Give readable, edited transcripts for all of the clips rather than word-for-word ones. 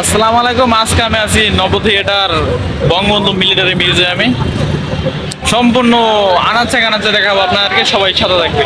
আসসালামু আলাইকুম। আজকে আমি আছি নব থিয়েটার বঙ্গবন্ধু মিলিটারি মিউজিয়ামে। সম্পূর্ণ আনাচে কানাচে দেখাবো আপনাদেরকে, সবাই সাথে থাকবে।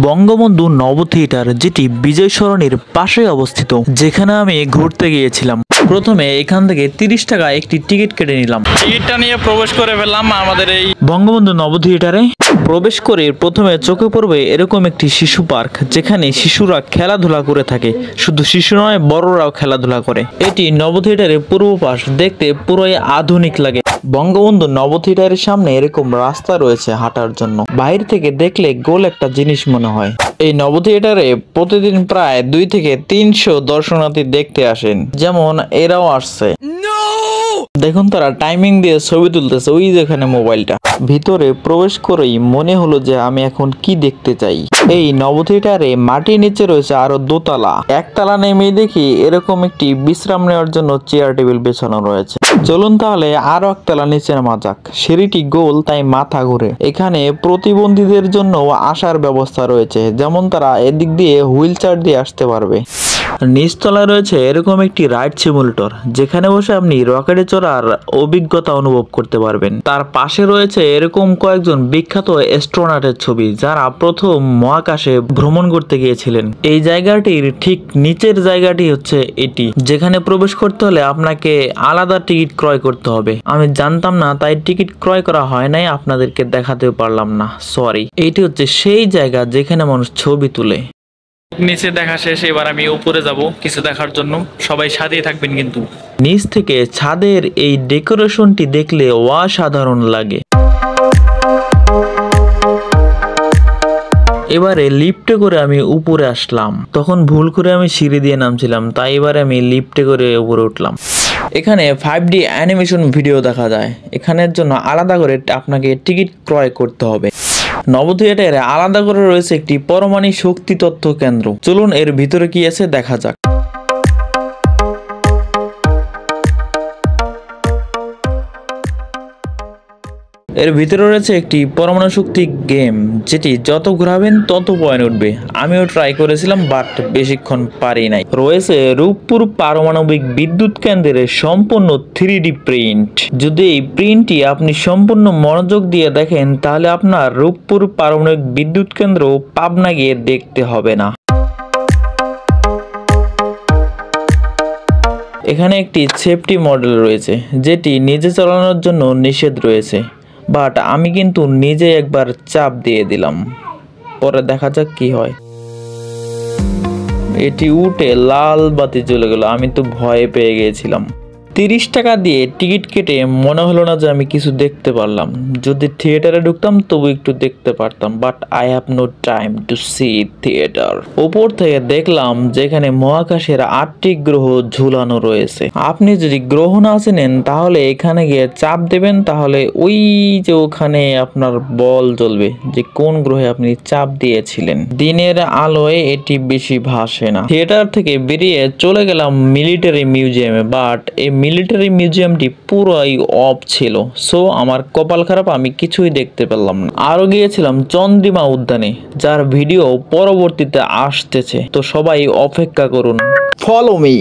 বঙ্গবন্ধু নব থিয়েটার, যেটি বিজয় সরণির পাশে অবস্থিত, যেখানে আমি ঘুরতে গিয়েছিলাম। প্রথমে এখান থেকে 30 টাকা একটি টিকিট কেটে নিলাম। টিকিটটা নিয়ে প্রবেশ করে ফেললাম আমাদের এই বঙ্গবন্ধু নব থিয়েটারে। প্রবেশ করে প্রথমে চোখে পড়বে এরকম একটি শিশু পার্ক, যেখানে শিশুরা খেলাধুলা করে থাকে। শুধু শিশু নয়, বড়রাও খেলাধুলা করে। এটি নব থিয়েটারের পূর্ব পাশ, দেখতে পুরোই আধুনিক লাগে। বঙ্গবন্ধু নব থিয়েটারের সামনে এরকম রাস্তা রয়েছে হাঁটার জন্য। বাইরে থেকে দেখলে গোল একটা জিনিস মনে হয়। এই নব থিয়েটারে প্রতিদিন প্রায় 2 থেকে 300 দর্শনার্থী দেখতে আসেন। যেমন এরাও আসছে। দেখুন, তারা টাইমিং দিয়ে ছবি তুলতেছে, ওই যেখানে মোবাইলটা। ভিতরে প্রবেশ করেই মনে হলো যে আমি এখন কি দেখতে চাই। এই নব থিয়েটারে মাটির নিচে রয়েছে আরো দোতলা। একতলা নেমে দেখি এরকম একটি বিশ্রাম নেওয়ার জন্য চেয়ার টেবিল বেছানো রয়েছে। চলুন তাহলে আরো একতলা নিচে নামা যাক। সিঁড়িটি গোল, তাই মাথা ঘুরে। এখানে প্রতিবন্ধীদের জন্য আসার ব্যবস্থা রয়েছে, যেমন তারা এদিক দিয়ে হুইল চেয়ার দিয়ে আসতে পারবে। নিচতলায় রয়েছে এরকম একটি রাইড সিমুলেটর, যেখানে বসে আপনি রকেটে চড়ার অভিজ্ঞতা অনুভব করতে পারবেন। তার পাশে রয়েছে এরকম কয়েকজন বিখ্যাত অ্যাস্ট্রোনটের ছবি, যারা প্রথম মহাকাশে ভ্রমণ করতে গিয়েছিলেন। এই জায়গাটির ঠিক নিচের জায়গাটি হচ্ছে এটি, যেখানে প্রবেশ করতে হলে আপনাকে আলাদা টিকিট ক্রয় করতে হবে। আমি জানতাম না, তাই টিকিট ক্রয় করা হয় নাই, আপনাদেরকে দেখাতেও পারলাম না, সরি। এইটি হচ্ছে সেই জায়গা যেখানে মানুষ ছবি তুলে। নিচে দেখা শেষ, এবার আমি উপরে যাব কিছু দেখার জন্য। সবাই সাথেই থাকবেন কিন্তু। নিচ থেকে ছাদের এই ডেকোরেশনটি দেখলে অসাধারণ লাগে। এবারে লিফটে করে আমি উপরে আসলাম। তখন ভুল করে আমি সিঁড়ি দিয়ে নামছিলাম, তাই এবারে আমি লিফটে করে উপরে উঠলাম। এখানে 5D অ্যানিমেশন ভিডিও দেখা যায়। এখানের জন্য আলাদা করে আপনাকে টিকিট ক্রয় করতে হবে। নব থিয়েটারে আলাদা করে রয়েছে একটি পরমাণু শক্তি তথ্য কেন্দ্র। চলুন এর ভিতরে কি আছে দেখা যাক। এর ভিতরে রয়েছে একটি পরমাণু শক্তি গেম, যেটি যত ঘোরাবেন তত পয়েন্ট উঠবে। আমিও ট্রাই করেছিলাম, বাট বেশিক্ষণ পারি নাই। রয়েছে রূপপুর পারমাণবিক বিদ্যুৎ কেন্দ্রের সম্পূর্ণ 3D প্রিন্ট। যদি এই প্রিন্টটি আপনি সম্পূর্ণ মনোযোগ দিয়ে দেখেন, তাহলে আপনার রূপপুর পারমাণবিক বিদ্যুৎ কেন্দ্র পাবনা গিয়ে দেখতে হবে না। এখানে একটি সেফটি মডেল রয়েছে, যেটি নিজে চালানোর জন্য নিষেধ রয়েছে, বাট আমি কিন্তু নিজে একবার চাপ দিয়ে দিলাম। পরে দেখা যাক কি হয়। এটি উঠে লাল বাতি জ্বলে গেল। আমি তো ভয়ে পেয়ে গিয়েছিলাম। 30 টাকা দিয়ে টিকিট কেটে মনে হলো না যে আমি কিছু দেখতে পারলাম। যদি থিয়েটারে ঢুকতাম তবু একটু দেখতে পারতাম, but I have no time to see theatre. উপর থেকে দেখলাম যেখানে মহাকাশের 8টি গ্রহ ঝুলানো রয়েছে। আপনি যদি গ্রহ না চেনেন, তাহলে এখানে গিয়ে চাপ দেবেন, তাহলে ওই যে ওখানে আপনার বল জ্বলবে যে কোন গ্রহে আপনি চাপ দিয়েছিলেন। দিনের আলোয় এটি বেশি ভাসে না। থিয়েটার থেকে বেরিয়ে চলে গেলাম মিলিটারি মিউজিয়ামে, বাট এই মিলিটারি মিউজিয়ামটি পুরোই অফ ছিল। সো আমার কপাল খারাপ, আমি কিছুই দেখতে পেলাম না। আরো গিয়েছিলাম চন্দ্রিমা উদ্যানে, যার ভিডিও পরবর্তীতে আসতেছে, তো সবাই অপেক্ষা করুন। Follow me.